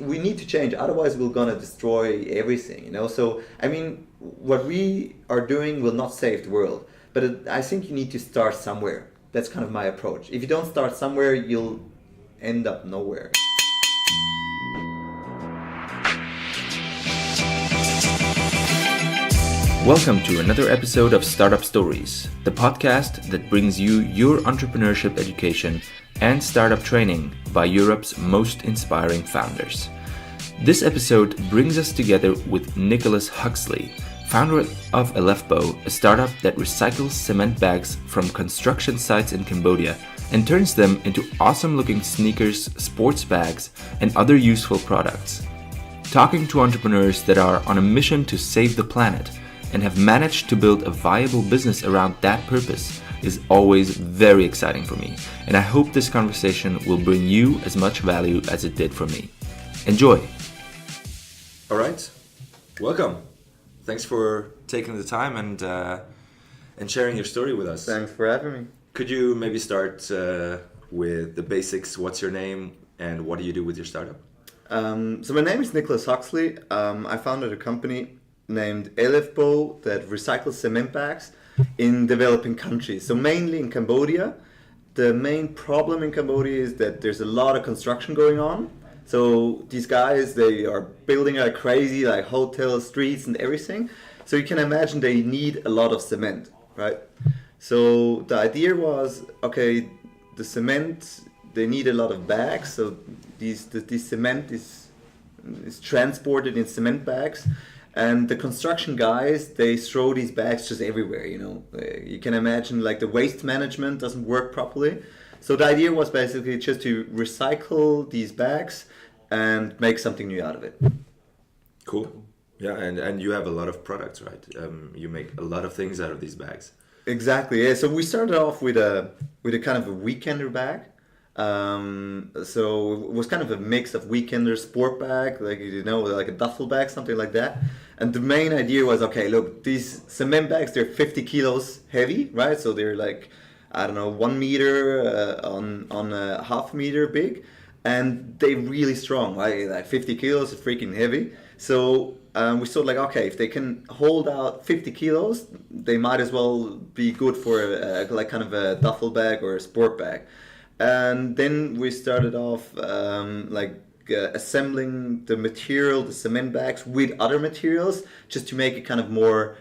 We need to change, otherwise we're gonna destroy everything, So, I mean, what we are doing will not save the world, but I think you need to start somewhere. That's kind of my approach. If you don't start somewhere, you'll end up nowhere. Welcome to another episode of Startup Stories, the podcast that brings you your entrepreneurship education and startup training by Europe's most inspiring founders. This episode brings us together with Nicolas Huxley, founder of Elephbo, a startup that recycles cement bags from construction sites in Cambodia and turns them into awesome-looking sneakers, sports bags, and other useful products. Talking to entrepreneurs that are on a mission to save the planet and have managed to build a viable business around that purpose is always very exciting for me, and I hope this conversation will bring you as much value as it did for me. Enjoy! All right, welcome. Thanks for taking the time and sharing your story with us. Thanks for having me. Could you maybe start with the basics? What's your name and what do you do with your startup? So my name is Nicolas Huxley. I founded a company named Elephbo that recycles cement bags in developing countries. So mainly in Cambodia. The main problem in Cambodia is that there's a lot of construction going on. So these guys, they are building like crazy, like hotels, streets and everything. So you can imagine they need a lot of cement, right? So the idea was, okay, the cement, they need a lot of bags. So this cement is transported in cement bags. And the construction guys, they throw these bags just everywhere, You can imagine like the waste management doesn't work properly. So the idea was basically just to recycle these bags and make something new out of it. Cool. Yeah, and you have a lot of products, right? You make a lot of things out of these bags. Exactly, yeah. So we started off with a kind of a weekender bag. So it was kind of a mix of weekender sport bag, like like a duffel bag, something like that. And the main idea was, okay, look, these cement bags, they're 50 kilos heavy, right? So they're like, 1 meter on a half meter big, and they're really strong, right? Like 50 kilos is freaking heavy. So we thought like, okay, if they can hold out 50 kilos, they might as well be good for like kind of a duffel bag or a sport bag. And then we started off assembling the material, the cement bags, with other materials, just to make it kind of more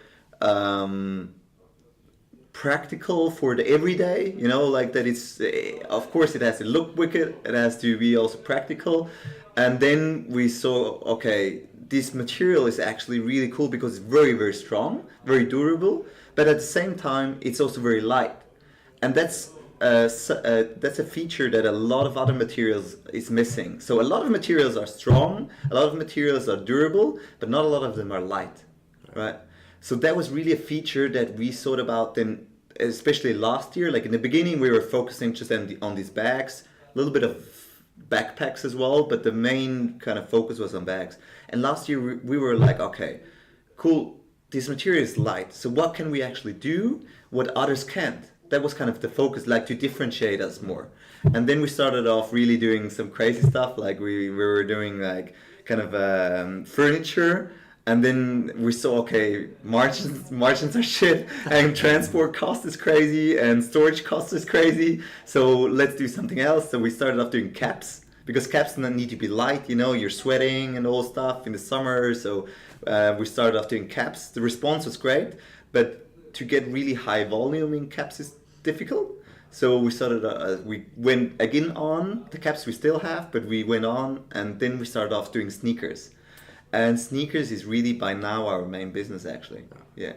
practical for the everyday, like that it's, of course it has to look wicked, it has to be also practical. And then we saw, okay, this material is actually really cool because it's very, very strong, very durable, but at the same time, it's also very light. And that's a feature that a lot of other materials is missing. So a lot of materials are strong, a lot of materials are durable, but not a lot of them are light, right? So that was really a feature that we thought about then, especially last year. Like in the beginning, we were focusing just on these bags, a little bit of backpacks as well, but the main kind of focus was on bags. And last year we were like, okay, cool, this material is light, so what can we actually do what others can't? That was kind of the focus, like to differentiate us more. And then we started off really doing some crazy stuff, like we were doing like kind of furniture. And then we saw, okay, margins are shit, and transport cost is crazy, and storage cost is crazy. So let's do something else. So we started off doing caps, because caps don't need to be light, you're sweating and all stuff in the summer. So we started off doing caps. The response was great, but to get really high volume in caps is difficult. So we went again on the caps we still have, but we went on, and then we started off doing sneakers. And sneakers is really by now our main business, actually. Yeah,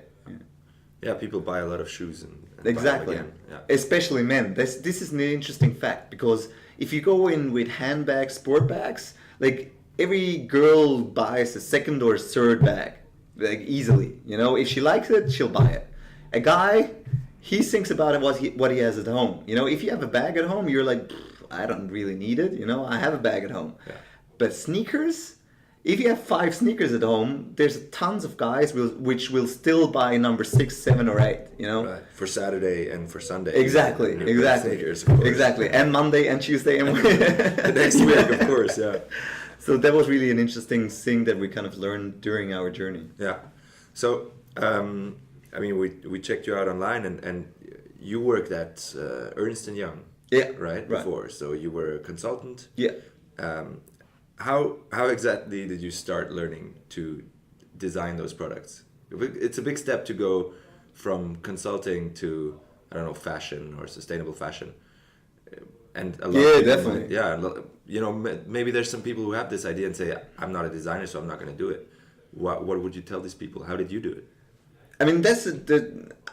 people buy a lot of shoes and exactly. Buy them again. Yeah. Especially men. This is an interesting fact, because if you go in with handbags, sport bags, like every girl buys a second or third bag, like easily. If she likes it, she'll buy it. A guy, he thinks about it what he has at home. If you have a bag at home, you're like, I don't really need it. I have a bag at home. Yeah. But sneakers, if you have 5 sneakers at home, there's tons of guys which will still buy number 6, 7, or 8. Right. For Saturday and for Sunday. Exactly. Sneakers, exactly. And Monday and Tuesday and the next week, of course. Yeah. So that was really an interesting thing that we kind of learned during our journey. Yeah. So, I mean, we checked you out online, and you worked at Ernst & Young. Yeah. Right. Before, so you were a consultant. Yeah. How exactly did you start learning to design those products? It's a big step to go from consulting to, I don't know, fashion or sustainable fashion. And a lot of people definitely. You know, maybe there's some people who have this idea and say, I'm not a designer, so I'm not going to do it. What would you tell these people? How did you do it? I mean,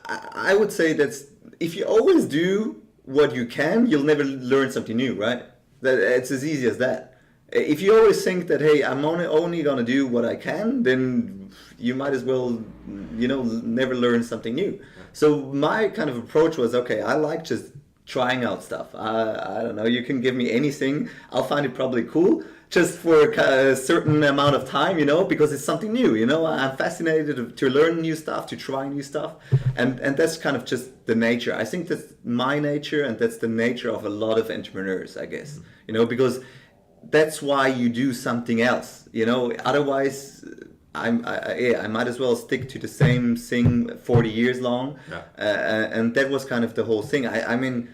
I would say that's, if you always do what you can, you'll never learn something new, right? It's as easy as that. If you always think that, hey, I'm only going to do what I can, then you might as well, never learn something new. So my kind of approach was, okay, I like just trying out stuff. I don't know, you can give me anything, I'll find it probably cool, just for a certain amount of time, because it's something new, I'm fascinated to learn new stuff, to try new stuff, and that's kind of just the nature. I think that's my nature, and that's the nature of a lot of entrepreneurs, I guess, because that's why you do something else, otherwise I might as well stick to the same thing 40 years long. And that was kind of the whole thing. I mean,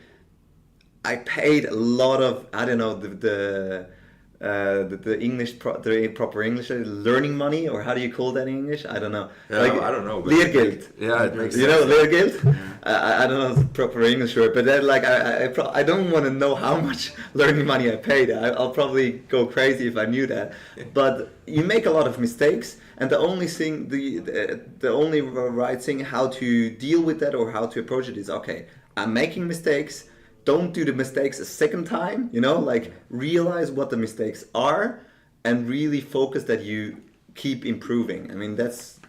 I paid a lot of, I don't know, the English, the proper English, learning money, or how do you call that in English? I don't know. Yeah, I don't know. Leergeld. Yeah, it makes sense. Leergeld? I don't know the proper English word, but then, I don't want to know how much learning money I paid. I'll probably go crazy if I knew that. But you make a lot of mistakes, and the only thing, the only right thing how to deal with that or how to approach it is, okay, I'm making mistakes. Don't do the mistakes a second time, realize what the mistakes are and really focus that you keep improving. I mean, that's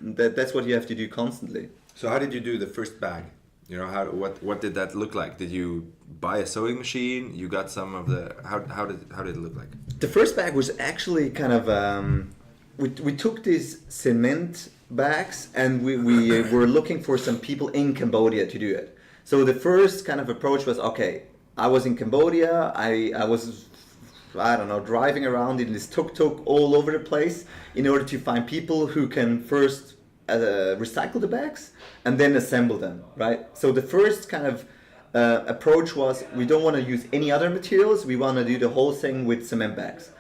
what you have to do constantly. So how did you do the first bag? What did that look like? Did you buy a sewing machine? You got some of the, how did it look like? The first bag was actually kind of, we took these cement bags and we were looking for some people in Cambodia to do it. So the first kind of approach was, okay, I was in Cambodia, I was, I don't know, driving around in this tuk-tuk all over the place in order to find people who can first recycle the bags and then assemble them, right? So the first kind of approach was, we don't want to use any other materials, we want to do the whole thing with cement bags.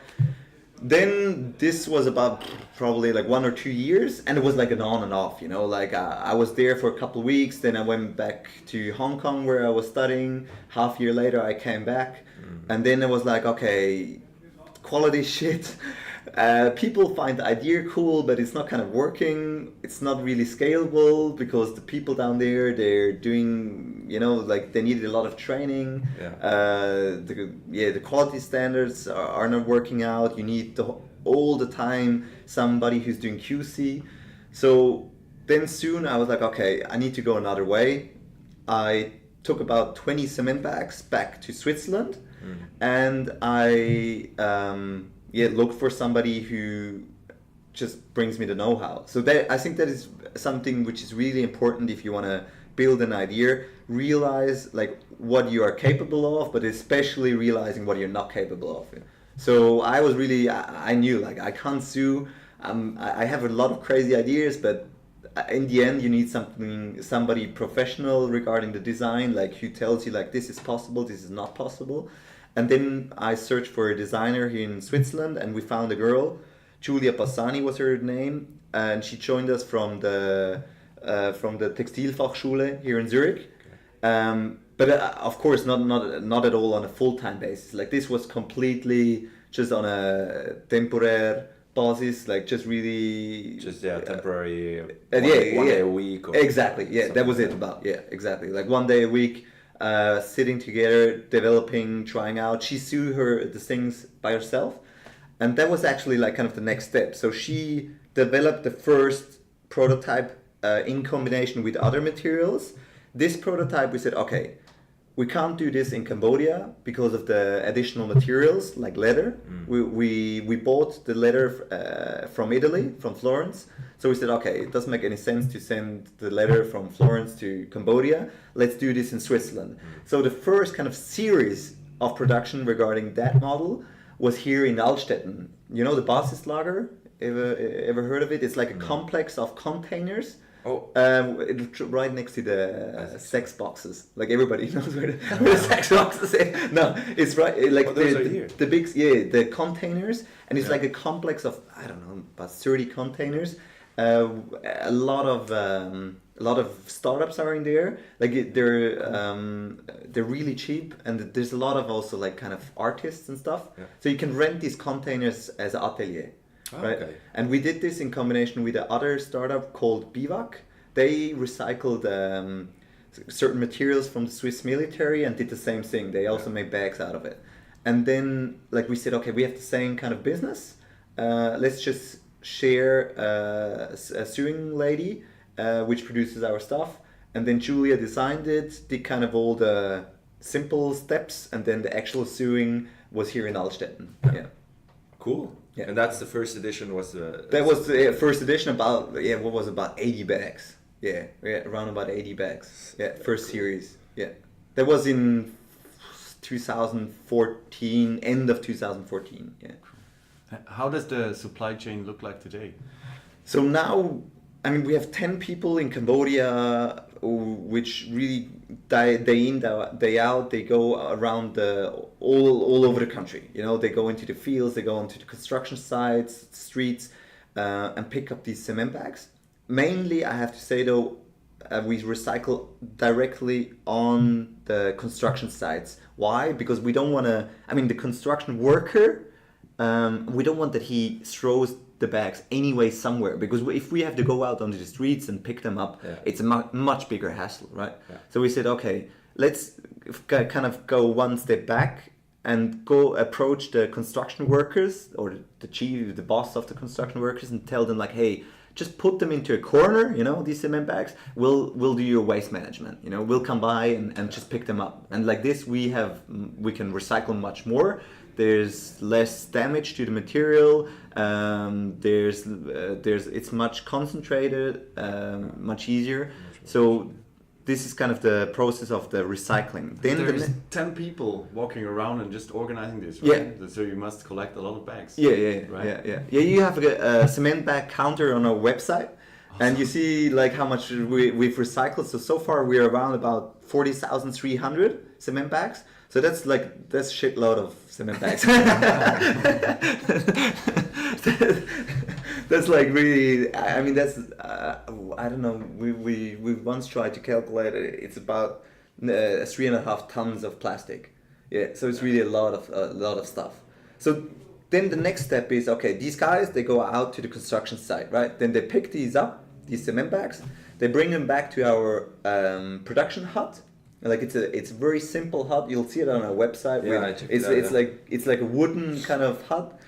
Then this was about probably 1 or 2 years, and it was like an on and off, I was there for a couple of weeks, then I went back to Hong Kong where I was studying. Half year later I came back, and then it was like, okay, quality shit. People find the idea cool, but it's not kind of working. It's not really scalable because the people down there, they're doing, they needed a lot of training. The quality standards are not working out. You need all the time somebody who's doing QC. So then soon I was like, okay, I need to go another way. I took about 20 cement bags back to Switzerland, and I look for somebody who just brings me the know-how. So I think that is something which is really important if you want to build an idea. Realize what you are capable of, but especially realizing what you're not capable of. So I was really, I knew I can't sue. I have a lot of crazy ideas, but in the end you need somebody professional regarding the design, who tells you this is possible, this is not possible. And then I searched for a designer here in Switzerland, and we found a girl, Julia Passani was her name, and she joined us from the Textilfachschule here in Zurich. But of course not at all on a full-time basis. This was completely just on a temporary basis, temporary one day a week. Exactly, that was it about, exactly. 1 day a week. Sitting together, developing, trying out. She threw the things by herself, and that was actually kind of the next step. So she developed the first prototype in combination with other materials. This prototype, we said, okay, we can't do this in Cambodia because of the additional materials like leather. We bought the leather from Italy, from Florence. So we said, okay, it doesn't make any sense to send the leather from Florence to Cambodia. Let's do this in Switzerland. So the first kind of series of production regarding that model was here in Altstetten. You know the Basislager? Ever heard of it? It's like a complex of containers. Oh. Right next to the sex boxes. Like everybody knows where the sex boxes is. No, it's right. Like the big, the containers, and it's like a complex of, I don't know, about 30 containers. A lot of startups are in there. Like they're really cheap, and there's a lot of also like kind of artists and stuff. Yeah. So you can rent these containers as an atelier. Right, okay. And we did this in combination with the other startup called Bivac. They recycled certain materials from the Swiss military and did the same thing. They also made bags out of it. And then, like we said, okay, we have the same kind of business. Let's just share a sewing lady, which produces our stuff. And then Julia designed it, did kind of all the simple steps, and then the actual sewing was here in Altstetten. Yeah. Cool. Yeah. And that's the first edition was the... That was the first edition about 80 bags. Yeah, around about 80 bags. Yeah, first series. Yeah. That was in 2014, end of 2014. Yeah. How does the supply chain look like today? So now, I mean, we have 10 people in Cambodia, which really day in, day out, they go around all over the country. You know, they go into the fields, they go into the construction sites, streets, and pick up these cement bags. Mainly, I have to say though, we recycle directly on the construction sites. Why? Because we don't want to, I mean, the construction worker, we don't want that he throws the bags anyway somewhere, because if we have to go out onto the streets and pick them up, it's a much bigger hassle, right? Yeah. So we said, okay, let's kind of go one step back and go approach the construction workers or the boss of the construction workers and tell them like, hey, just put them into a corner, you know, these cement bags. We'll do your waste management, you know, we'll come by and just pick them up. And like this, we can recycle much more. There's less damage to the material. It's much concentrated, much easier. So this is kind of the process of the recycling. Then there's 10 people walking around and just organizing this, right? Yeah. So you must collect a lot of bags. Yeah. You have a cement bag counter on our website, and you see like how much we've recycled. So far we're around about 40,300 cement bags. So that's a shitload of cement bags. That's like really, I mean, that's, I don't know, we once tried to calculate it, it's about 3.5 tons of plastic. Yeah, so it's really a lot of stuff. So then the next step is, okay, these guys, they go out to the construction site, right? Then they pick these up, these cement bags, they bring them back to our production hut. Like it's a very simple hut. You'll see it on our website. Yeah, it's like a wooden kind of hut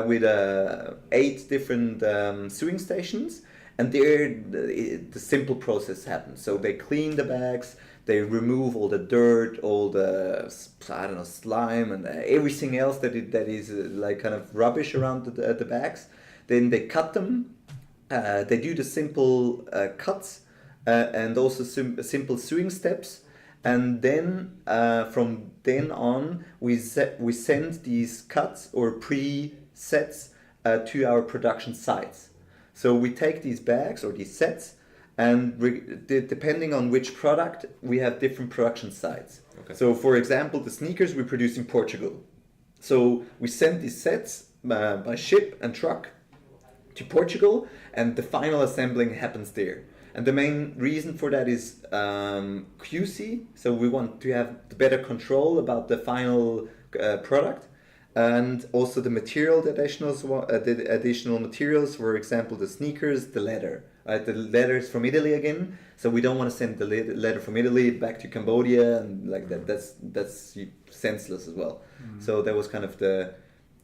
with 8 different sewing stations, and there the simple process happens. So they clean the bags, they remove all the dirt, all the slime and everything else that is like kind of rubbish around the bags. Then they cut them. They do the simple cuts and also simple sewing steps. And then from then on, we send these cuts or pre-sets to our production sites. So we take these bags or these sets, and depending on which product, we have different production sites. Okay. So for example, the sneakers we produce in Portugal. So we send these sets by ship and truck to Portugal, and the final assembling happens there. And the main reason for that is QC. So we want to have better control about the final product, and also the material, the additional materials. For example, the sneakers, the leather. Right, the leather is from Italy again, so we don't want to send the leather from Italy back to Cambodia and like that. That's senseless as well. Mm-hmm. So that was kind of the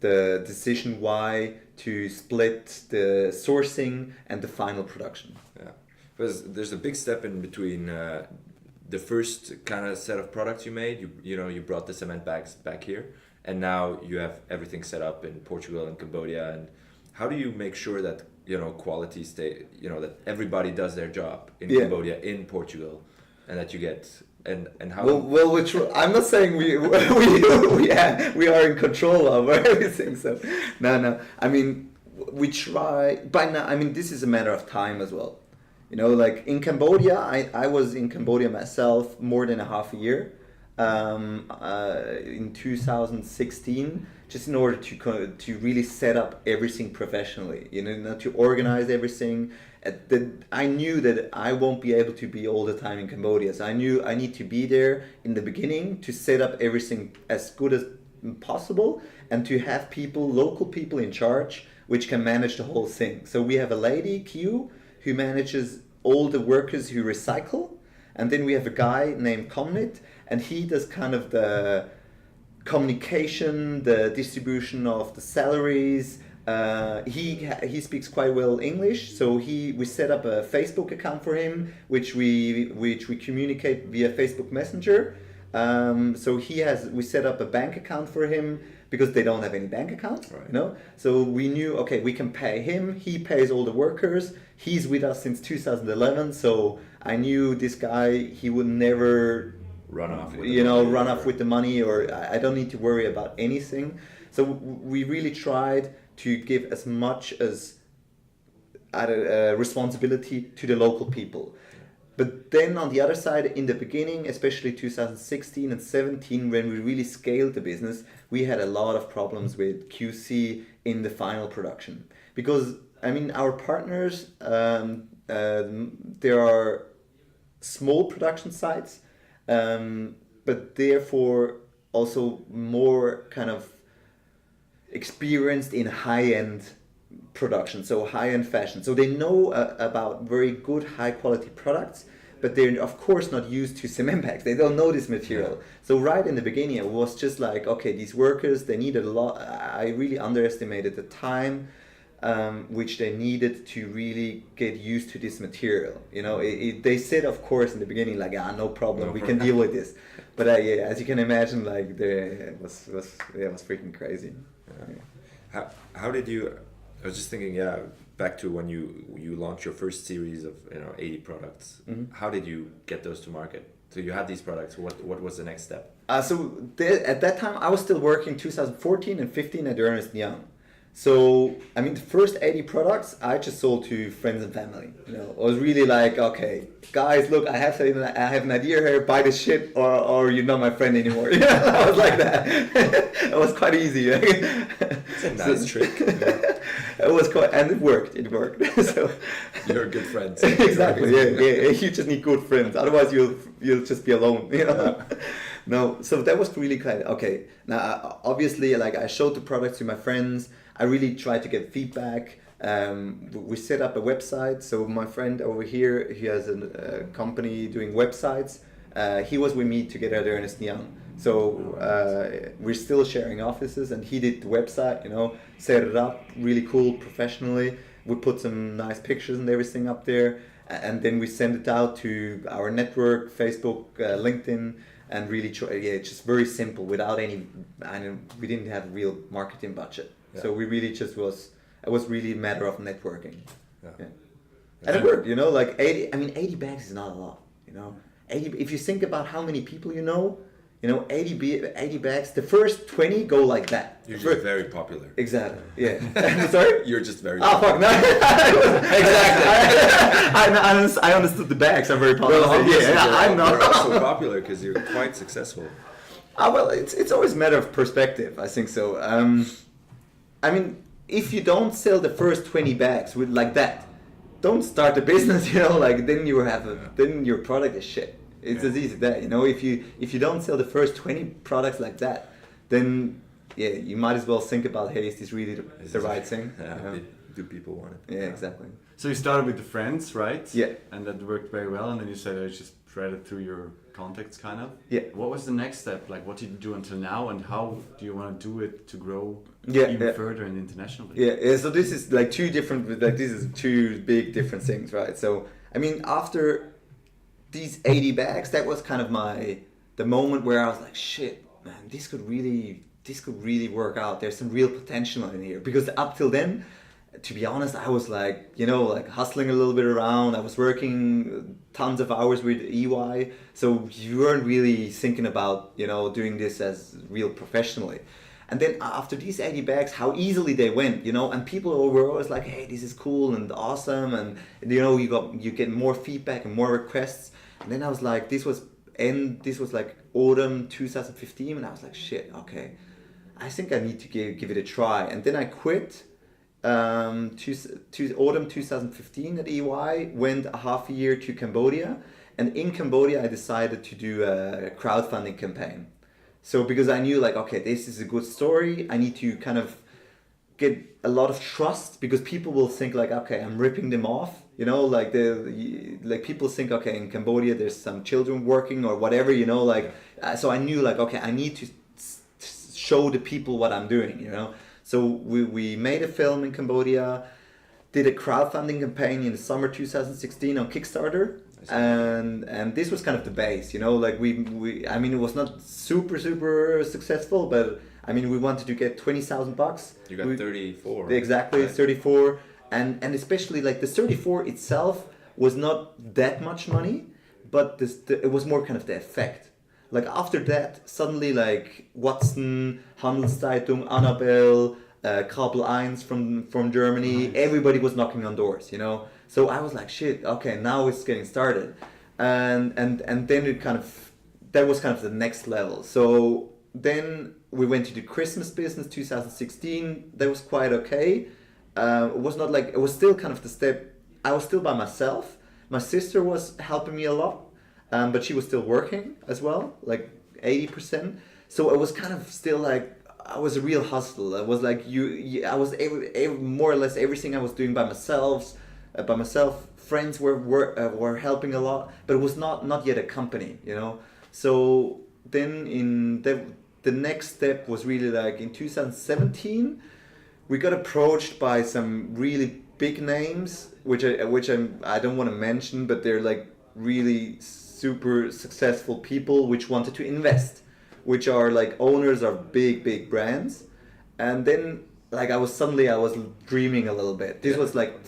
decision why to split the sourcing and the final production. Yeah. Because there's a big step in between the first kind of set of products you made. You brought the cement bags back here, and now you have everything set up in Portugal and Cambodia. And how do you make sure that quality that everybody does their job in Cambodia, in Portugal, and that you get And how? Well, I'm not saying we are in control of everything. So no. I mean, we try by now. I mean, this is a matter of time as well. You know, like in Cambodia, I was in Cambodia myself more than a half a year in 2016, just in order to really set up everything professionally. You know, to organize everything. I knew that I won't be able to be all the time in Cambodia, so I knew I need to be there in the beginning to set up everything as good as possible and to have local people in charge, which can manage the whole thing. So we have a lady, Q, who manages all the workers who recycle, and then we have a guy named Comnit, and he does kind of the communication, the distribution of the salaries. He speaks quite well English, so we set up a Facebook account for him, which we communicate via Facebook Messenger. So we set up a bank account for him because they don't have any bank accounts, right. You know. So we knew, okay, we can pay him. He pays all the workers. He's with us since 2011, so I knew this guy. He would never run off with the money, or I don't need to worry about anything. So we really tried to give as much as responsibility to the local people. But then on the other side, in the beginning, especially 2016 and 17, when we really scaled the business, we had a lot of problems with QC in the final production. Because, I mean, our partners, there are small production sites, but therefore also more kind of experienced in high-end production, so high-end fashion. So they know about very good, high-quality products, but they're of course not used to cement bags. They don't know this material. Yeah. So right in the beginning, it was just like, okay, these workers, they needed a lot. I really underestimated the time which they needed to really get used to this material. You know, they said, of course, in the beginning, like, no problem, we can deal with this. But yeah, as you can imagine, like, it was freaking crazy. Yeah. How did you? I was just thinking, back to when you launched your first series of 80 products. Mm-hmm. How did you get those to market? So you had these products. What was the next step? At that time, I was still working 2014 and 15 at Ernst & Young. So, I mean, the first 80 products I just sold to friends and family. You know, I was really like, okay, guys, look, I have an idea here, buy this shit, or you're not my friend anymore. Yeah, I was like that. It was quite easy. It's a nice trick. It was quite, and it worked. So you're good friends. Exactly. Yeah. You just need good friends. Otherwise, you'll just be alone. You know. Yeah. No. So that was really kind of okay. Now, obviously, like I showed the products to my friends. I really tried to get feedback. We set up a website. So my friend over here, he has a company doing websites. He was with me together at Ernst & Young. So we're still sharing offices, and he did the website, set it up really cool, professionally. We put some nice pictures and everything up there, and then we send it out to our network, Facebook, LinkedIn, and really just very simple, without any, we didn't have a real marketing budget. Yeah. So we really it was really a matter of networking. Yeah. And it worked, like 80 bags is not a lot, 80, if you think about how many people 80 bags, the first 20 go like that. You're just very popular. Exactly, yeah. Sorry? You're just very popular. Fuck, no. Exactly. I understood the bags are very popular. Well, I'm not. You're also popular because you're quite successful. Well, it's always a matter of perspective, I think so. If you don't sell the first 20 bags with like that, don't start a business, then then your product is shit. It's as easy as that, if you don't sell the first 20 products like that, then you might as well think about, hey, is this really the right thing? Do people want it? Yeah, exactly. So you started with the friends, right? Yeah. And that worked very well, and then you said I just spread it through your contacts, kind of. Yeah. What was the next step? Like, what did you do until now, and how do you want to do it to grow even further and internationally? Yeah. So this is like two big different things, right? So after these 80 bags, that was kind of the moment where I was like, shit, man, this could really work out. There's some real potential in here, because up till then, to be honest, I was like, like hustling a little bit around. I was working tons of hours with EY. So you weren't really thinking about, doing this as real professionally. And then after these 80 bags, how easily they went, and people were always like, hey, this is cool and awesome. And, you get more feedback and more requests. And then I was like, this was like autumn 2015. And I was like, shit, okay, I think I need to give it a try. And then I quit autumn 2015 at EY, went a half a year to Cambodia. And in Cambodia, I decided to do a crowdfunding campaign. So because I knew like, okay, this is a good story, I need to kind of get a lot of trust, because people will think like, okay, I'm ripping them off, like people think, okay, in Cambodia there's some children working or whatever, so I knew like, okay, I need to show the people what I'm doing, So we made a film in Cambodia, did a crowdfunding campaign in the summer 2016 on Kickstarter. And this was kind of the base, like we I mean, it was not super successful, but I mean, we wanted to get $20,000. You got 34. Exactly, right. 34, and especially like the 34 itself was not that much money, but it was more kind of the effect. Like after that, suddenly like Watson, Handelszeitung, Annabelle, Kabel 1 from Germany, nice. Everybody was knocking on doors, So I was like, shit, okay, now it's getting started. And then that was kind of the next level. So then we went to the Christmas business 2016. That was quite okay. It was still kind of the step. I was still by myself. My sister was helping me a lot, but she was still working as well, like 80%. So it was kind of still like, I was a real hustle. I was like, I was more or less everything I was doing by myself. Friends were helping a lot, but it was not yet a company, So then the next step was really like in 2017, we got approached by some really big names, which I don't want to mention, but they're like really super successful people which wanted to invest, which are like owners of big brands. And then like I was dreaming a little bit. This was like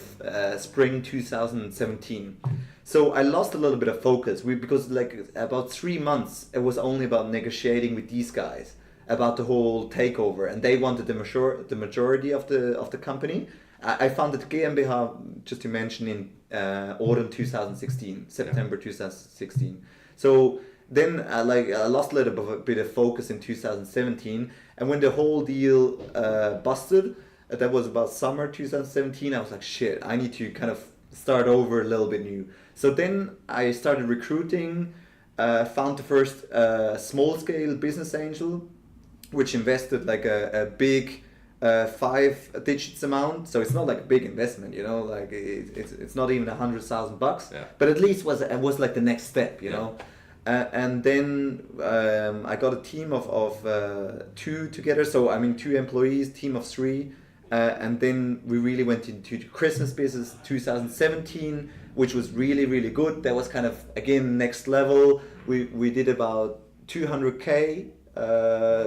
spring 2017. So I lost a little bit of focus because like about 3 months it was only about negotiating with these guys about the whole takeover, and they wanted the majority of the company. I founded GmbH, just to mention, in autumn 2016, September 2016. So then I lost a little bit of focus in 2017, and when the whole deal busted, that was about summer 2017, I was like, shit, I need to kind of start over a little bit new. So then I started recruiting, found the first small scale business angel, which invested like a big 5 digits amount. So it's not like a big investment, like it's not even $100,000, but at least it was like the next step, you know. And then I got a team of 2 together. So I mean 2 employees, team of 3. And then we really went into the Christmas business 2017, which was really good. That was kind of, again, next level. We did about 200K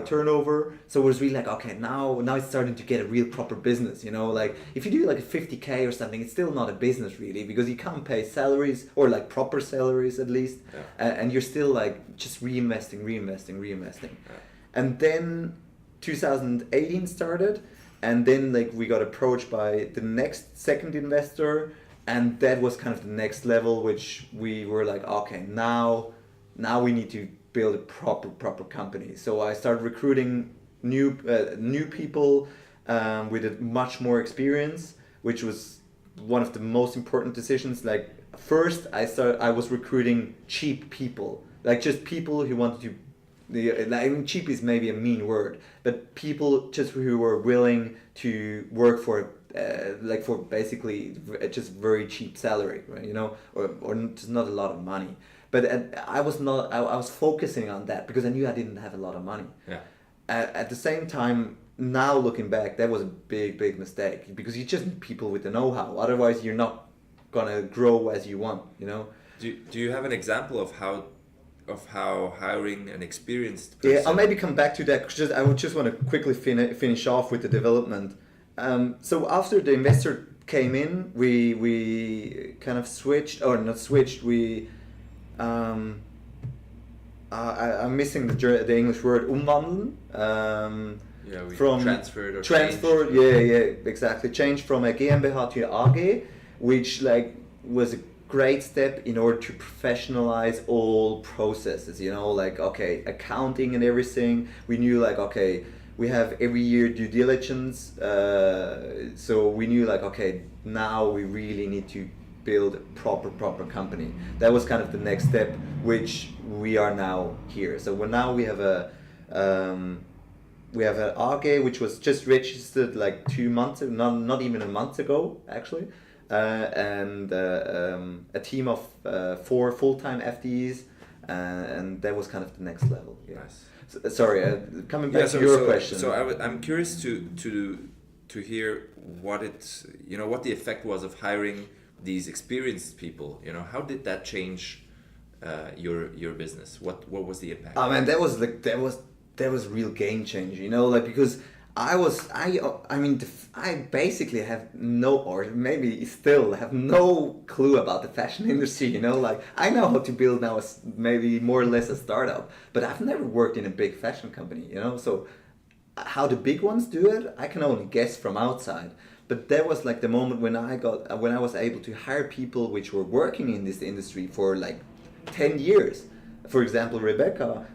turnover. So it was really like, okay, now it's starting to get a real proper business, like if you do like a 50K or something, it's still not a business really, because you can't pay salaries, or like proper salaries at least. And you're still like just reinvesting. And then 2018 started, and then like we got approached by the next second investor, and that was kind of the next level, which we were like, okay, now we need to build a proper company. So I started recruiting new people with a much more experience, which was one of the most important decisions. Like first I was recruiting cheap people, like just people who wanted to, I mean, cheap is maybe a mean word, but people just who were willing to work for like for basically just very cheap salary, right? Or just not a lot of money. But I was focusing on that because I knew I didn't have a lot of money. At the same time, now looking back, that was a big mistake, because you just need people with the know-how. Otherwise, you're not gonna grow as you want. Do you have an example of how hiring an experienced person? Yeah, I'll maybe come back to that. I would just want to quickly finish off with the development. So after the investor came in, we kind of switched, or not switched. I'm missing the English word umwandeln. We From transferred or transferred, changed. Exactly. Changed from a GmbH to a AG, which like was a great step in order to professionalize all processes. Like okay, accounting and everything. We knew like okay, we have every year due diligence, so we knew like okay, now we really need to build a proper company. That was kind of the next step, which we are now here. So now we have an AG which was just registered like 2 months, not even a month ago actually, and a team of 4 full-time FTEs, and that was kind of the next level. Yeah. Nice. So, sorry, coming back to your question. So I'm curious to hear what what the effect was of hiring these experienced people. How did that change your business? What was the impact? Oh man, that was real game changer. Like because I basically have no, or maybe still have no clue about the fashion industry. Like I know how to build now maybe more or less a startup, but I've never worked in a big fashion company. So how the big ones do it, I can only guess from outside. But that was like the moment when I was able to hire people which were working in this industry for like 10 years. For example, Rebecca,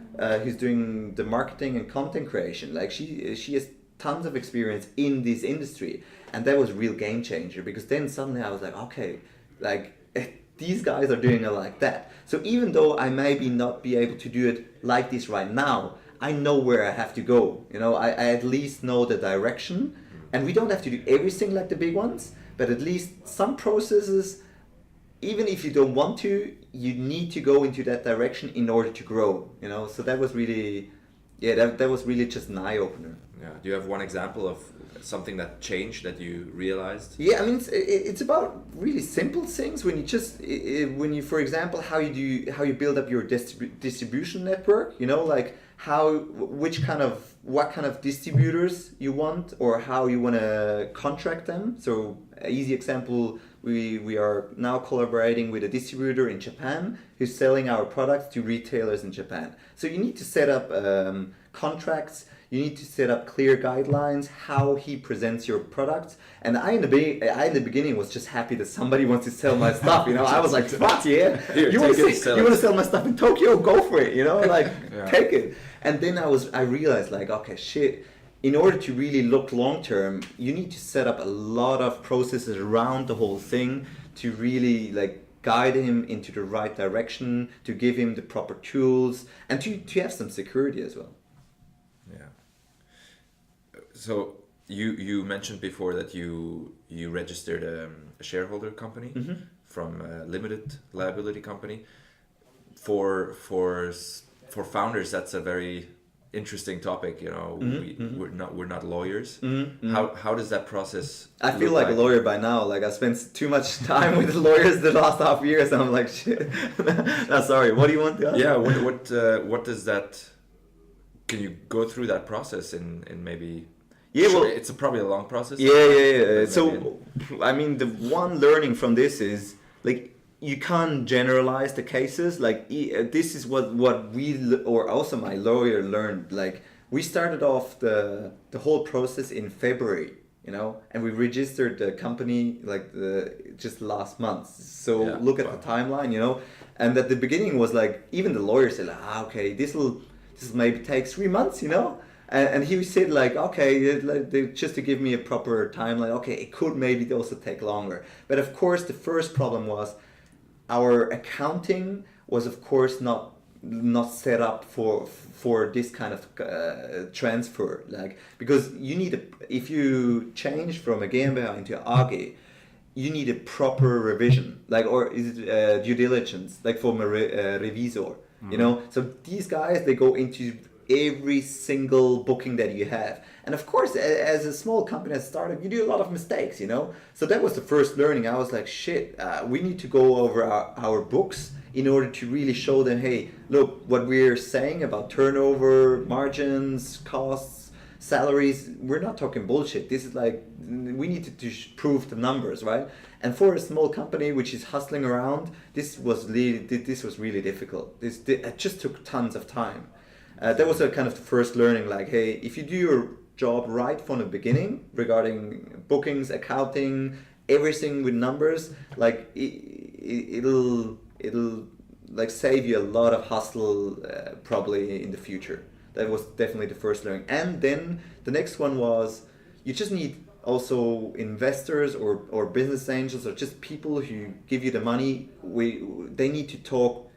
who's doing the marketing and content creation, like she has tons of experience in this industry, and that was a real game changer, because then suddenly I was like, okay, like these guys are doing it like that. So even though I maybe not be able to do it like this right now, I know where I have to go. I at least know the direction. And we don't have to do everything like the big ones, but at least some processes, even if you don't want to, you need to go into that direction in order to grow. So that was really, that was really just an eye opener. Yeah. Do you have one example of something that changed that you realized? Yeah, I mean it's about really simple things. When you for example, how you build up your distribution network. Like what kind of distributors you want, or how you want to contract them. So an easy example, we are now collaborating with a distributor in Japan who's selling our products to retailers in Japan. So you need to set up contracts. You need to set up clear guidelines how he presents your products. And I in the beginning was just happy that somebody wants to sell my stuff. I was like, what? Yeah, Here, you want to sell my stuff in Tokyo? Go for it. Like take it. And then I realized like, okay, shit. In order to really look long term, you need to set up a lot of processes around the whole thing to really like guide him into the right direction, to give him the proper tools, and to have some security as well. Yeah. So you mentioned before that you registered a shareholder company from a limited liability company. For founders, that's a very interesting topic. We're not lawyers. How does that process? I feel like a lawyer by now. Like I spent too much time with lawyers the last half years, and I'm like, shit. No, sorry. What do you want to ask? Yeah. What does that? Can you go through that process in maybe? Yeah, well, it's probably a long process. Yeah. So, I mean, the one learning from this is like you can't generalize the cases. Like this is what we, or also my lawyer learned. Like we started off the whole process in February, and we registered the company like just last month. So look at the timeline, and at the beginning was like even the lawyer said, okay, this maybe takes 3 months, and he said like, okay, just to give me a proper timeline. Okay, it could maybe also take longer, but of course the first problem was our accounting was of course not set up for this kind of transfer, like because you need if you change from a GmbH into an AG, you need a proper revision, like, or is it due diligence, like from a revisor. So these guys, they go into every single booking that you have, and of course as a small company, as a startup, you do a lot of mistakes. So that was the first learning. I was like, shit, we need to go over our books in order to really show them, hey, look, what we're saying about turnover, margins, costs, salaries, we're not talking bullshit. This is like, we need to prove the numbers, right? And for a small company which is hustling around, this was really difficult. It just took tons of time. That was a kind of the first learning, like, hey, if you do your job right from the beginning regarding bookings, accounting, everything with numbers, like it'll like save you a lot of hustle probably in the future. That was definitely the first learning. And then the next one was, you just need also investors or business angels or just people who give you the money. They need to talk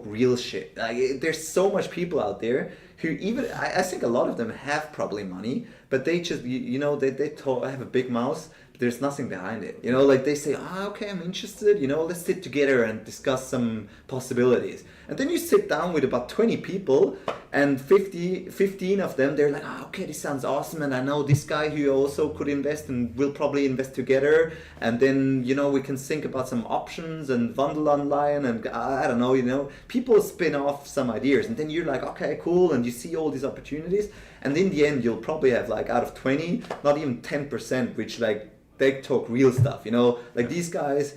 real shit. Like, there's so much people out there who even, I think a lot of them have probably money, but they just, they have a big mouth, but there's nothing behind it. Like they say, okay, I'm interested, let's sit together and discuss some possibilities. And then you sit down with about 20 people and 15 of them, they're like, okay, this sounds awesome. And I know this guy who also could invest and we'll probably invest together. And then, we can think about some options and Wandel online and I don't know, people spin off some ideas. And then you're like, okay, cool. And you see all these opportunities. And in the end, you'll probably have like out of 20, not even 10%, which like they talk real stuff, like these guys.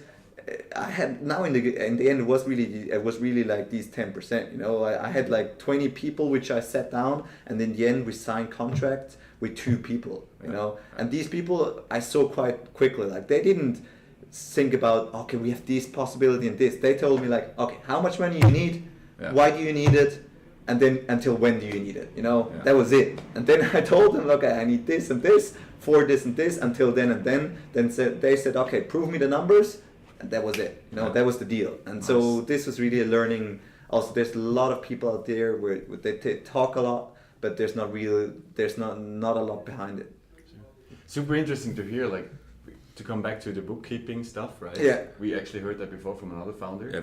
I had now in the end it was really like these 10%. I had like 20 people which I sat down, and in the end we signed contracts with 2 people. And these people I saw quite quickly, like they didn't think about, okay, we have this possibility and this. They told me like, okay, how much money you need, why do you need it, and then until when do you need it. That was it. And then I told them, okay, I need this and this for this and this until then and then. They said, okay, prove me the numbers. And that was it. That was the deal. And so this was really a learning. Also, there's a lot of people out there where they talk a lot, but there's not a lot behind it. Super interesting to hear. Like, to come back to the bookkeeping stuff, right? Yeah. We actually heard that before from another founder. A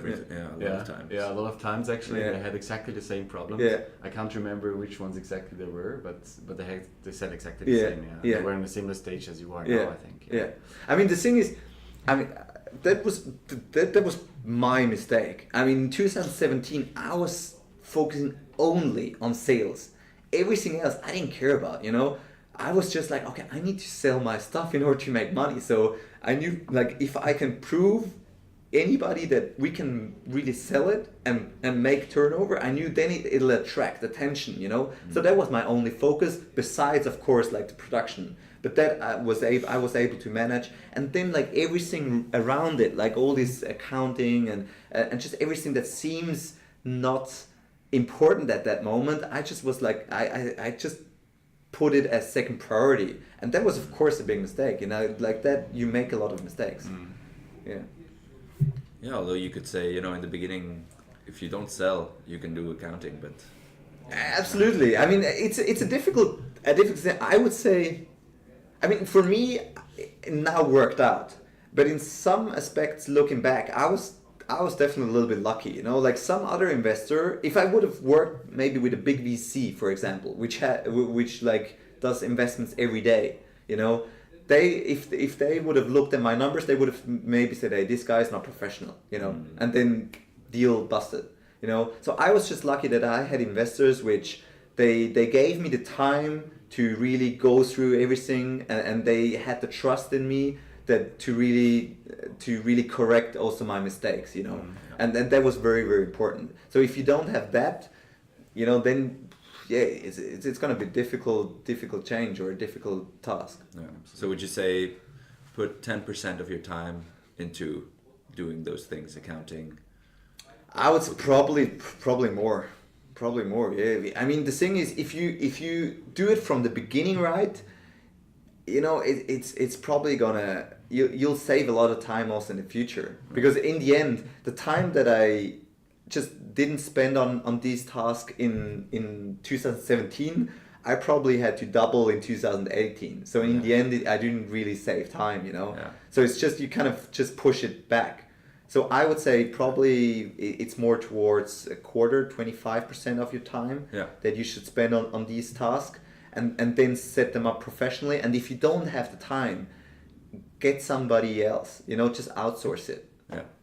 lot of times. Yeah, a lot of times actually. Yeah. They had exactly the same problems. Yeah. I can't remember which ones exactly they were, but they said exactly the same. Yeah. Yeah. They were in a similar stage as you are Yeah. now, I think. Yeah. I mean, the thing is, that was my mistake. I mean, in 2017, I was focusing only on sales. Everything else I didn't care about, I was just like, okay, I need to sell my stuff in order to make money. So I knew, like, if I can prove anybody that we can really sell it and make turnover, I knew then it'll attract attention, So that was my only focus, besides, of course, like the production. But that I was able to manage. And then like everything around it, like all this accounting and just everything that seems not important at that moment, I just was like, I just put it as second priority. And that was, of course, a big mistake. Like that, you make a lot of mistakes. Yeah. Yeah, although you could say, in the beginning, if you don't sell, you can do accounting, but... Absolutely. I mean, it's a difficult thing. I would say, I mean, for me, it now worked out. But in some aspects, looking back, I was definitely a little bit lucky. Like some other investor, if I would have worked maybe with a big VC, for example, which like does investments every day, if they would have looked at my numbers, they would have maybe said, hey, this guy is not professional, and then deal busted, So I was just lucky that I had investors which they gave me the time to really go through everything, and they had the trust in me that to really correct also my mistakes, and that was very, very important. So if you don't have that, then it's going to be difficult change or a difficult task. Yeah. So would you say put 10% of your time into doing those things, accounting? I would say probably more. Yeah. I mean, the thing is, if you do it from the beginning right, it's probably gonna you'll save a lot of time also in the future, because in the end, the time that I just didn't spend on these tasks in 2017, I probably had to double in 2018. So in the end, I didn't really save time, Yeah. So it's just, you kind of just push it back. So I would say probably it's more towards a quarter, 25% of your time that you should spend on these tasks, and then set them up professionally. And if you don't have the time, get somebody else, just outsource it.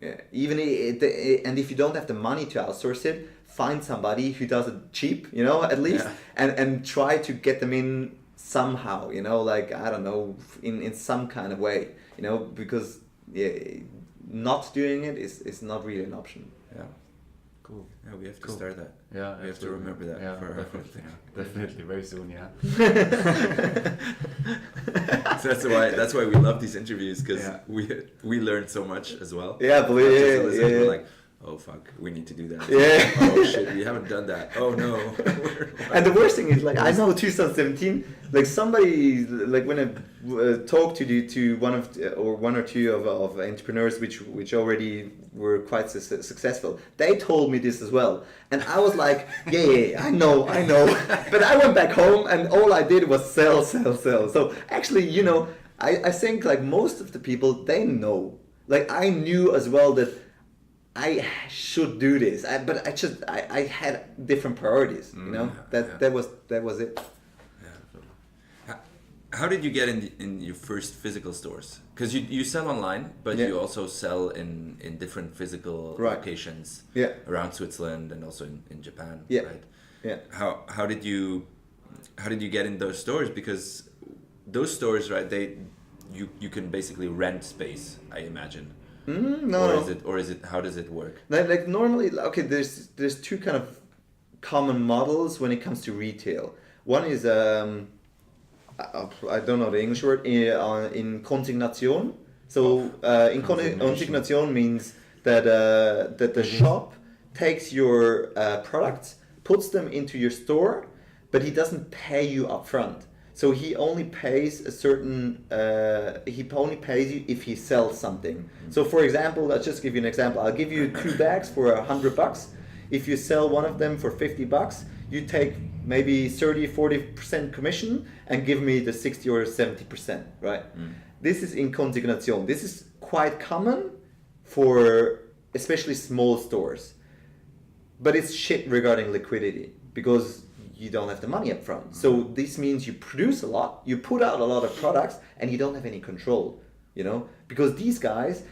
Yeah. Even and if you don't have the money to outsource it, find somebody who does it cheap, at least, and try to get them in somehow, like, I don't know, in some kind of way, because not doing it is not really an option. Yeah. Cool. Yeah, we have to start that. Yeah, we have to remember that. Yeah, for definitely. Definitely, very soon. Yeah. So that's why we love these interviews, because we learn so much as well. Yeah, We're like, oh fuck, we need to do that. Yeah. Oh shit, we haven't done that. Oh no. And the worst thing is, like, I know 2017, like, somebody, like, when I talked to one or two of entrepreneurs which already were quite successful, they told me this as well, and I was like, I know, but I went back home and all I did was sell. So actually, I think, like, most of the people, they know, like, I knew as well that I should do this, but I had different priorities, that was it. Yeah. How did you get in your first physical stores? Because you sell online, but you also sell in different physical locations around Switzerland and also in Japan, right? Yeah. How did you get in those stores? Because those stores, right? You can basically rent space, I imagine. No. Or is it? How does it work? Like normally, okay. There's two kind of common models when it comes to retail. One is I don't know the English word in Consignation. So Consignation means that the shop takes your products, puts them into your store, but he doesn't pay you up front. So he only pays a certain. He only pays you if he sells something. So, for example, let's just give you an example. I'll give you 2 bags for $100. If you sell one of them for $50, you take maybe 30-40% commission and give me the 60 or 70%. Right? This is in Consignation. This is quite common for especially small stores, but it's shit regarding liquidity because you don't have the money up front. So this means you produce a lot, you put out a lot of products, and you don't have any control, because these guys,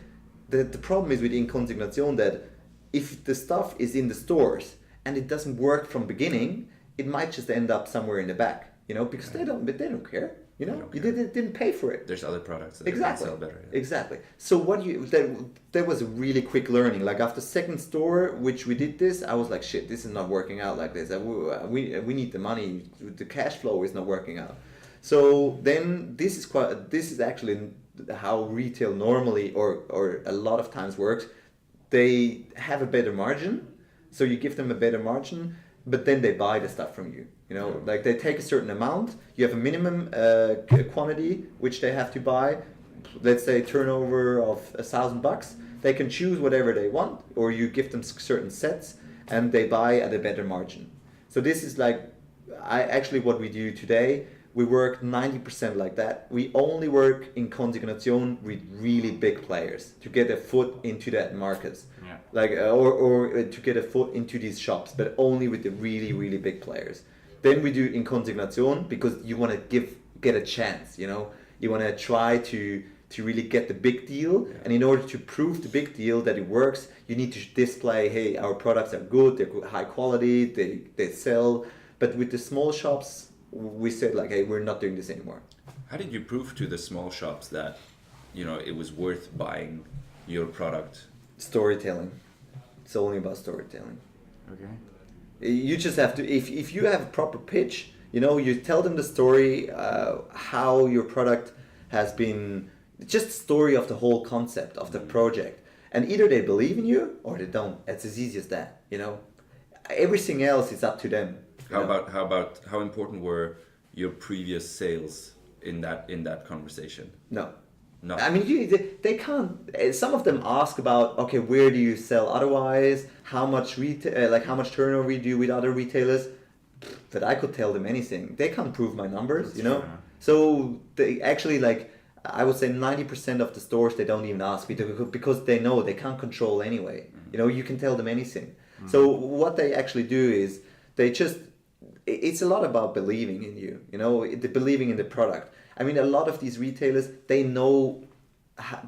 the problem is with Consignation that if the stuff is in the stores and it doesn't work from beginning, it might just end up somewhere in the back, because they don't care. You didn't pay for it. There's other products that exactly sell better. Yeah. Exactly. So that was a really quick learning. Like after second store, which we did this, I was like, shit, this is not working out like this. We need the money. The cash flow is not working out. So then this is actually how retail normally or a lot of times works. They have a better margin, so you give them a better margin, but then they buy the stuff from you. Like they take a certain amount, you have a minimum quantity which they have to buy, let's say turnover of $1,000. They can choose whatever they want, or you give them certain sets and they buy at a better margin. So this is like, what we do today, we work 90% like that. We only work in Consignation with really big players to get a foot into that market. Yeah. Like, or to get a foot into these shops, but only with the really, really big players. Then we do in Consignation because you want to get a chance, You want to try to really get the big deal. Yeah. And in order to prove the big deal that it works, you need to display, hey, our products are good, they're high quality, they sell. But with the small shops, we said like, hey, we're not doing this anymore. How did you prove to the small shops that, it was worth buying your product? Storytelling. It's only about storytelling. Okay. You just have to, if you have a proper pitch, you tell them the story, how your product has been, just the story of the whole concept of the project. And either they believe in you or they don't. It's as easy as that, Everything else is up to them. How important were your previous sales in that conversation? No. No. I mean, they can't. Some of them ask about, okay, where do you sell otherwise? How much how much turnover you do with other retailers? That I could tell them anything. They can't prove my numbers, That's true. So they actually, I would say 90% of the stores they don't even ask me because they know they can't control anyway. Mm-hmm. You can tell them anything. Mm-hmm. So what they actually do is it's a lot about believing in you. Believing in the product. I mean, a lot of these retailers, they know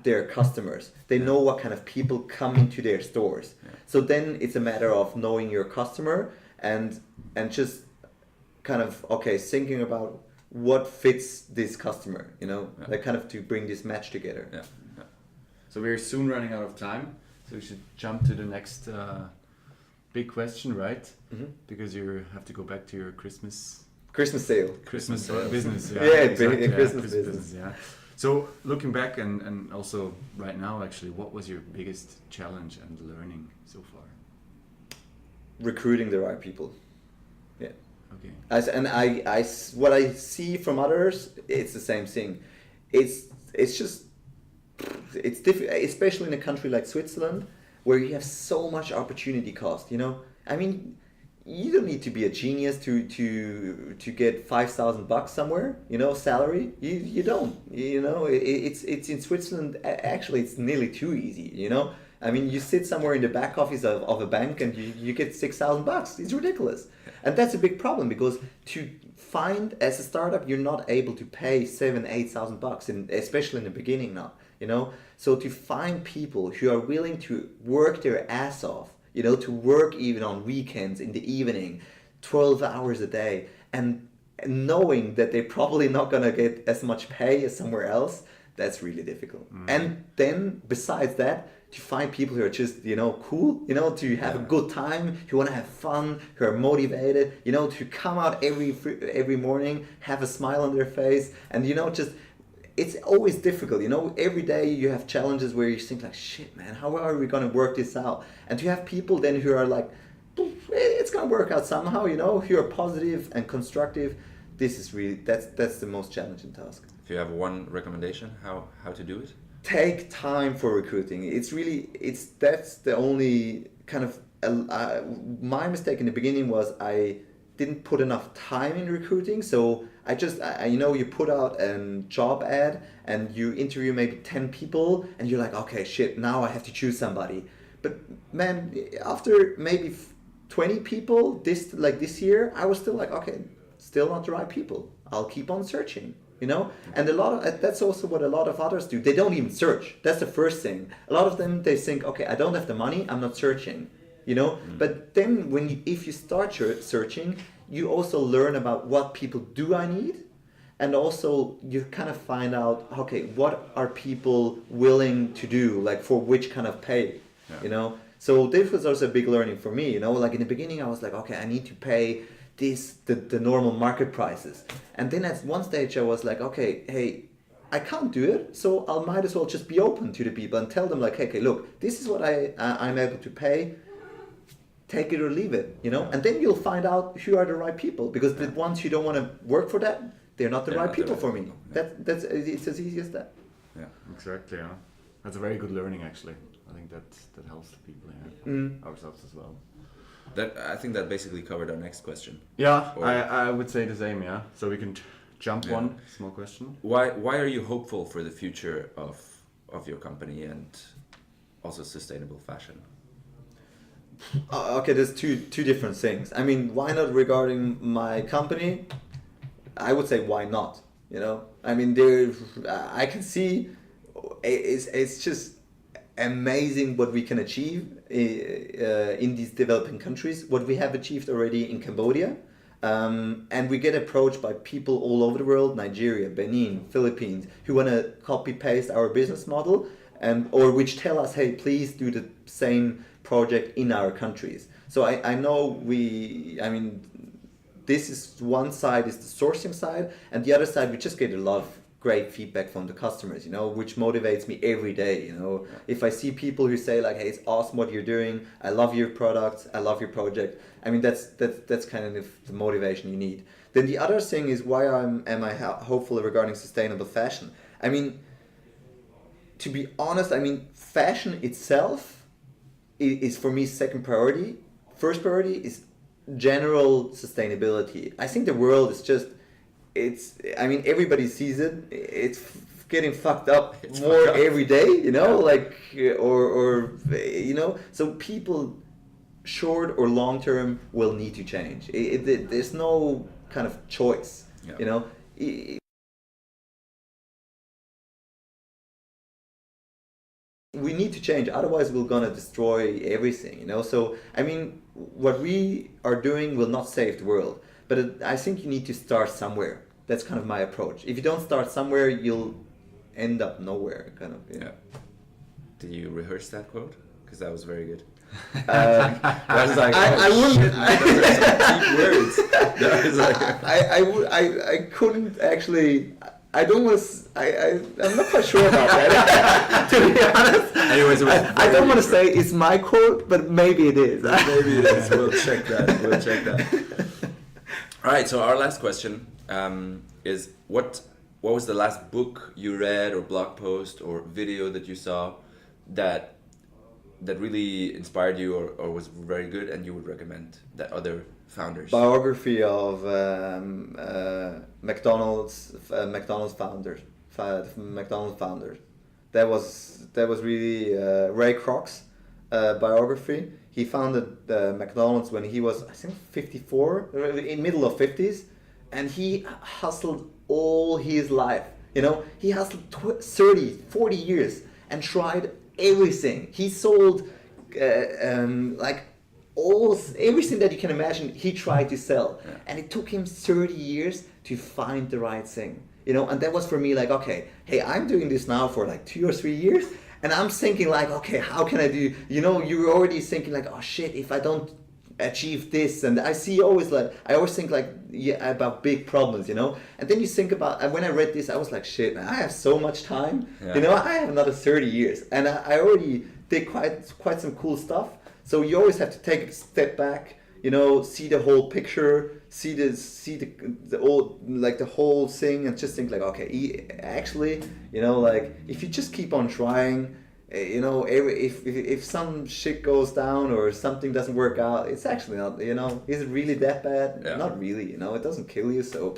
their customers. They know what kind of people come into their stores. Yeah. So then it's a matter of knowing your customer and just kind of thinking about what fits this customer, like kind of to bring this match together. Yeah. Yeah. So we're soon running out of time, so we should jump to the next big question, right? Mm-hmm. Because you have to go back to your Christmas sale. Christmas business. Yeah, exactly. Christmas business. Yeah. So looking back and also right now, actually, what was your biggest challenge and learning so far? Recruiting the right people. Yeah. Okay. What I see from others, it's the same thing. It's difficult, especially in a country like Switzerland, where you have so much opportunity cost. I mean, you don't need to be a genius to get $5,000 somewhere. Salary. You don't. It's in Switzerland. Actually, it's nearly too easy. I mean, you sit somewhere in the back office of a bank and you get $6,000. It's ridiculous. And that's a big problem because to find, as a startup, you're not able to pay $7,000-8,000, especially in the beginning now, So to find people who are willing to work their ass off, to work even on weekends, in the evening, 12 hours a day, and knowing that they're probably not going to get as much pay as somewhere else, that's really difficult. And then besides that, to find people who are just, cool, to have a good time, who want to have fun, who are motivated, to come out every morning, have a smile on their face, and, it's always difficult, every day you have challenges where you think like, shit, man, how are we going to work this out? And to have people then who are like, it's going to work out somehow, who are positive and constructive, this is really, that's the most challenging task. If you have one recommendation, how to do it? Take time for recruiting. That's the only kind of my mistake in the beginning was I didn't put enough time in recruiting. So you put out a job ad and you interview maybe 10 people and you're like, okay, shit, now I have to choose somebody. But man, after maybe 20 people this year, I was still like, okay, still not the right people. I'll keep on searching. And that's also what a lot of others do. They don't even search. That's the first thing. A lot of them, they think, okay, I don't have the money, I'm not searching, But then if you start searching, you also learn about what people do I need, and also you kind of find out, okay, what are people willing to do, like for which kind of pay, So this was also a big learning for me, Like in the beginning, I was like, okay, I need to pay the normal market prices, and then at one stage I was like, okay, hey, I can't do it, so I might as well just be open to the people and tell them like, hey, look, this is what I'm able to pay, take it or leave it, and then you'll find out who are the right people, because the ones who don't want to work for that, they're not the right people for me. Yeah. That's it's as easy as that. Yeah, exactly. Yeah. That's a very good learning, actually. I think that helps the people, ourselves as well. I think that basically covered our next question. Yeah, I would say the same. Yeah, so we can jump one small question. Why are you hopeful for the future of your company and also sustainable fashion? Okay, there's two different things. I mean, why not regarding my company? I would say why not. I mean, I can see it's just amazing what we can achieve in these developing countries, what we have achieved already in Cambodia, and we get approached by people all over the world, Nigeria, Benin, Philippines, who want to copy paste our business model, or which tell us, hey, please do the same project in our countries. So I know this is one side is the sourcing side, and the other side we just get a lot of great feedback from the customers, which motivates me every day. If I see people who say like, hey, it's awesome what you're doing, I love your product, I love your project, I mean, that's kind of the motivation you need. Then the other thing is why am I hopeful regarding sustainable fashion. I mean, to be honest, I mean, fashion itself is for me second priority. First priority is general sustainability. I think the world is just, everybody sees it. It's getting fucked up more every day, so people short or long term will need to change. There's no kind of choice, we need to change. Otherwise, we're gonna destroy everything. You know. So I mean, what we are doing will not save the world, but I think you need to start somewhere. That's kind of my approach. If you don't start somewhere, you'll end up nowhere. Kind of. Yeah. Did you rehearse that quote? Because that was very good. I was like, I wouldn't. Deep words. I couldn't actually. I don't want to. I'm not quite sure about that. To be honest. Anyways, I don't want to say it's my quote, but maybe it is. Maybe it is. We'll check that. All right. So our last question is what was the last book you read, or blog post, or video that you saw that really inspired you, or was very good, and you would recommend that other founders? Biography of McDonald's founders. That was really Ray Kroc's biography. He founded McDonald's when he was, I think, 54, in middle of 50s, and he hustled all his life. You know, he hustled 30, 40 years and tried everything. He sold like everything that you can imagine. He tried to sell, and it took him 30 years to find the right thing. You know, and that was for me like, okay, hey, I'm doing this now for like 2 or 3 years, and I'm thinking like, okay, how can I do? You know, you're already thinking like, oh shit, if I don't achieve this, and I always think like, yeah, about big problems, you know. And then you think about, and when I read this, I was like, shit, man, I have so much time. You know, I have another 30 years, and I already did quite some cool stuff. So you always have to take a step back, you know, see the whole picture, see the whole thing, and just think like, okay, actually, you know, like if you just keep on trying, you know, if some shit goes down or something doesn't work out, it's actually not, you know, is it really that bad? Yeah. Not really, you know, it doesn't kill you, so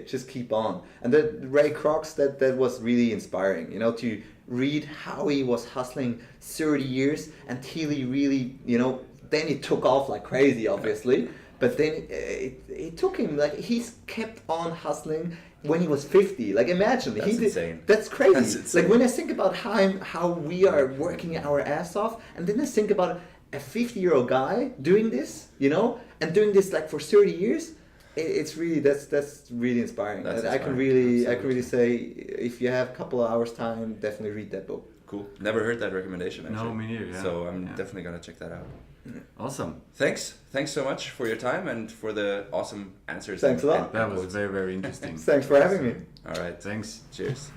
just keep on. And that Ray Kroc's, that was really inspiring, you know, to read how he was hustling 30 years until he really, you know, then it took off like crazy, obviously, but then it took him, like, he's kept on hustling when he was 50. Like, imagine. That's insane. That's crazy. That's insane. Like, when I think about how we are working our ass off, and then I think about a 50-year-old guy doing this, you know, and doing this like for 30 years, it's really, that's really inspiring. I can really say, if you have a couple of hours time, definitely read that book. Cool. Never heard that recommendation, actually. No, me neither. Yeah. So I'm definitely gonna check that out. Awesome. Thanks so much for your time and for the awesome answers. Thanks a lot. That was very, very interesting. Thanks for having me. All right. Thanks. Cheers.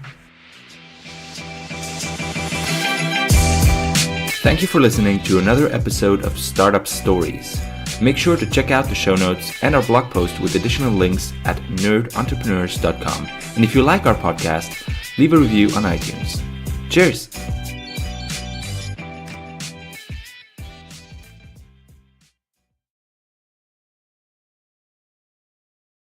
Thank you for listening to another episode of Startup Stories. Make sure to check out the show notes and our blog post with additional links at nerdentrepreneurs.com. And if you like our podcast, leave a review on iTunes. Cheers!